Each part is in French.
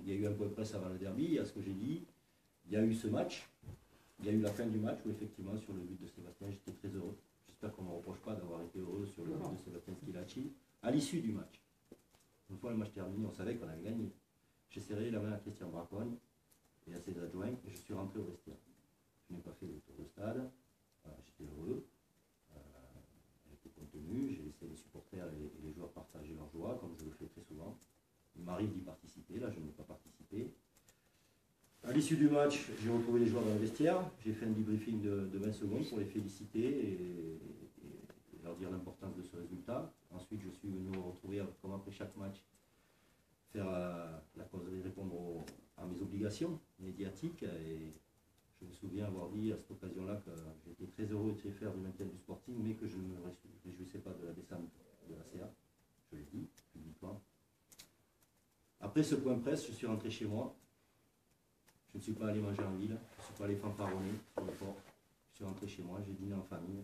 il y a eu un point de presse avant le derby, il y a ce que j'ai dit, il y a eu ce match, il y a eu la fin du match où effectivement sur le but de Sébastien, j'étais très heureux. J'espère qu'on ne me reproche pas d'avoir été heureux sur le but de Sébastien Schillaci. À l'issue du match, une fois le match terminé, on savait qu'on avait gagné. J'ai serré la main à Christian Braconne et à ses adjoints et je suis rentré au vestiaire. Je n'ai pas fait le tour de stade, j'étais heureux, j'étais contenu, j'ai laissé les supporters et les joueurs partager leur joie, comme je le fais très souvent. Il m'arrive d'y participer, là je n'ai pas participé. À l'issue du match, j'ai retrouvé les joueurs dans le vestiaire, j'ai fait un debriefing de 20 secondes pour les féliciter et leur dire l'importance de ce résultat. Ensuite, je suis venu retrouver, comme après chaque match, faire la causerie, répondre à mes obligations médiatiques. Et je me souviens avoir dit à cette occasion-là que j'étais très heureux et très fier du maintien du Sporting, mais que je ne me réjouissais pas de la descente de la CA. Je l'ai dit publiquement. Après ce point presse, je suis rentré chez moi. Je ne suis pas allé manger en ville, je ne suis pas allé fanfaronner sur le port. Je suis rentré chez moi, j'ai dîné en famille.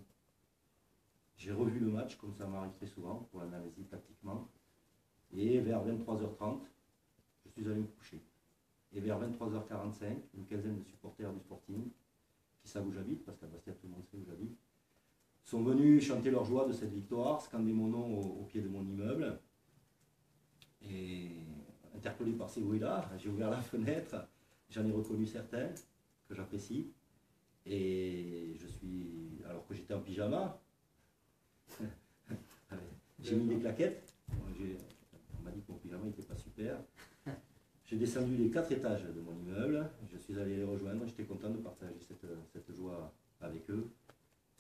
J'ai revu le match, comme ça m'arrive très souvent, pour l'analyser tactiquement. Et vers 23h30, je suis allé me coucher. Et vers 23h45, une quinzaine de supporters du Sporting, qui savent où j'habite, parce qu'à Bastia tout le monde sait où j'habite, sont venus chanter leur joie de cette victoire, scander mon nom au pied de mon immeuble. Et interpellé par ces bruits-là, j'ai ouvert la fenêtre. J'en ai reconnu certains que j'apprécie. Et je suis. Alors que j'étais en pyjama, j'ai mis des claquettes. On m'a dit que mon pyjama n'était pas super. J'ai descendu les 4 étages de mon immeuble. Je suis allé les rejoindre. J'étais content de partager cette joie avec eux.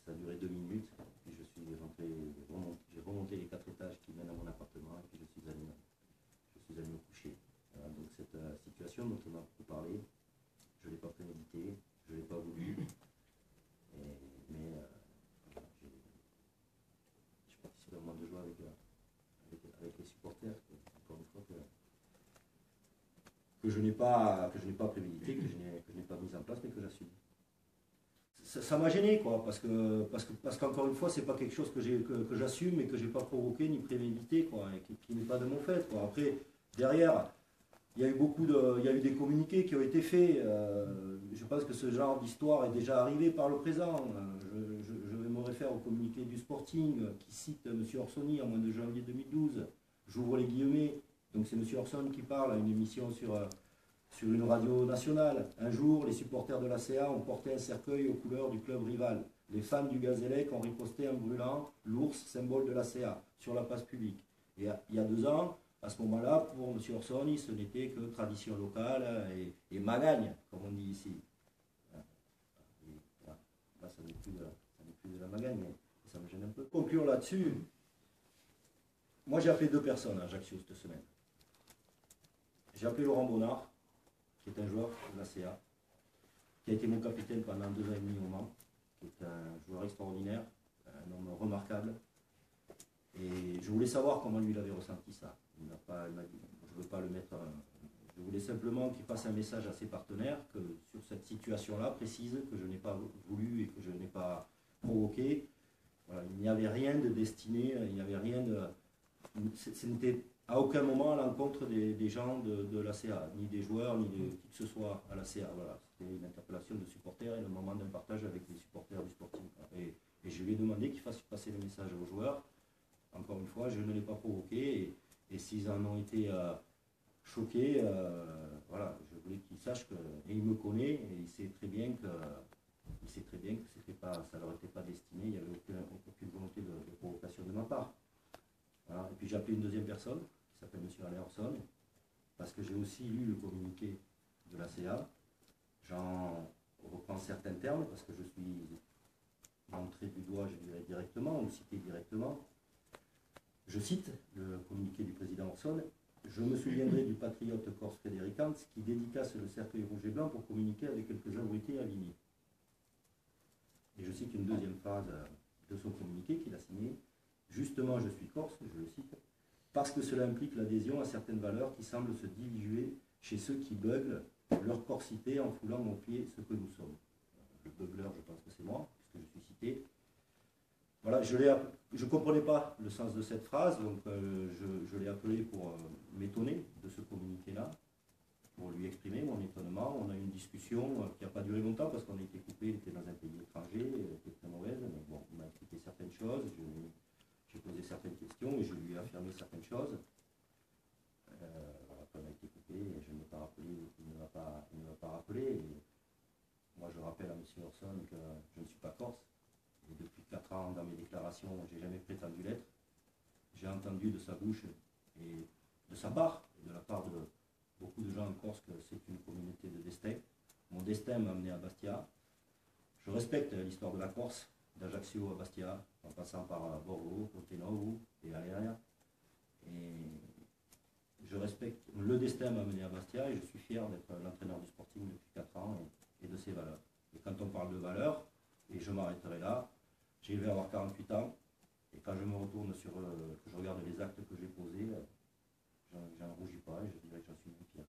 Ça a duré 2 minutes. Puis je suis rentré, j'ai remonté les 4 étages qui mènent à mon appartement. Et puis je suis allé me coucher. Voilà, donc cette situation dont on a beaucoup parlé, je ne l'ai pas prémédité, je ne l'ai pas voulu, mais je participe à un moment de joie avec les supporters, encore une fois, que je n'ai pas prémédité, que je n'ai pas mis en place, mais que j'assume. Ça m'a gêné, quoi, parce qu'encore une fois, c'est pas quelque chose que j'assume et que j'ai pas provoqué ni prémédité, quoi, et qui n'est pas de mon fait, quoi. Après, derrière, il y a eu des communiqués qui ont été faits. Je pense que ce genre d'histoire est déjà arrivé par le présent. Je me réfère au communiqué du Sporting qui cite M. Orsoni en mois de janvier 2012. J'ouvre les guillemets. Donc c'est M. Orson qui parle à une émission sur une radio nationale. Un jour, les supporters de la CA ont porté un cercueil aux couleurs du club rival. Les fans du Gazélec ont riposté en brûlant l'ours, symbole de la CA, sur la place publique. Et il y a 2 ans, à ce moment-là, pour M. Orsoni, ce n'était que tradition locale et magagne, comme on dit ici. Là, ça n'est plus de la magagne, mais ça me gêne un peu. Pour conclure là-dessus, moi j'ai appelé 2 personnes à Ajaccio cette semaine. J'ai appelé Laurent Bonnard, qui est un joueur de la CA, qui a été mon capitaine pendant 2 ans et demi au Mans, qui est un joueur extraordinaire, un homme remarquable. Et je voulais savoir comment lui il avait ressenti ça. Il m'a dit, je ne veux pas le mettre. Je voulais simplement qu'il passe un message à ses partenaires que sur cette situation-là précise que je n'ai pas voulu et que je n'ai pas provoqué. Voilà, il n'y avait rien de destiné, il n'y avait rien de. Ce n'était à aucun moment à l'encontre des gens de la CA, ni des joueurs, ni de qui que ce soit à la CA. Voilà, c'était une interpellation de supporters et le moment d'un partage avec les supporters du Sporting. Et je lui ai demandé qu'il fasse passer le message aux joueurs. Encore une fois, je ne l'ai pas provoqué et s'ils en ont été choqués, voilà, je voulais qu'ils sachent que, et il me connaît et il sait très bien que ça leur était pas destiné, il n'y avait aucune volonté de provocation de ma part. Voilà. Et puis j'ai appelé une deuxième personne qui s'appelle M. Alain Orson parce que j'ai aussi lu le communiqué de la CA. J'en reprends certains termes parce que je suis montré du doigt, je dirais directement, ou cité directement. Je cite le communiqué du président Orson. Je me souviendrai du patriote corse Frédéric Hans qui dédicace le cercueil rouge et blanc pour communiquer avec quelques abrutis alignés. Et je cite une deuxième phrase de son communiqué qu'il a signé. Justement, je suis corse, je le cite, parce que cela implique l'adhésion à certaines valeurs qui semblent se diluer chez ceux qui beuglent leur corsité en foulant aux pieds ce que nous sommes. Le beugleur, je pense que c'est moi, puisque je suis cité. Voilà, je ne comprenais pas le sens de cette phrase, donc je l'ai appelé pour m'étonner de ce communiqué-là. finalement, on a eu une discussion qui n'a pas duré longtemps parce qu'on a été coupé, il était dans un pays étranger, elle était très mauvaise. Mais bon, on m'a expliqué certaines choses, j'ai posé certaines questions et je lui ai affirmé certaines choses. Après, on a été coupé et je ne l'ai pas rappelé, il ne m'a pas rappelé. Et moi, je rappelle à M. Orson que je ne suis pas corse. Et depuis 4 ans, dans mes déclarations, je n'ai jamais prétendu l'être. J'ai entendu de sa bouche et de sa part, et de la part de beaucoup de gens en Corse, que c'est une communauté de destin. Mon destin m'a amené à Bastia. Je respecte l'histoire de la Corse, d'Ajaccio à Bastia, en passant par Borgo, Portenovo et Aleria. Et je respecte, le destin m'a amené à Bastia et je suis fier d'être l'entraîneur du Sporting depuis 4 ans et de ses valeurs. Et quand on parle de valeurs, et je m'arrêterai là, j'ai élevé à avoir 48 ans, et quand je me retourne que je regarde les actes que j'ai posés, j'en rougis pas et je dirais que j'en suis même fier.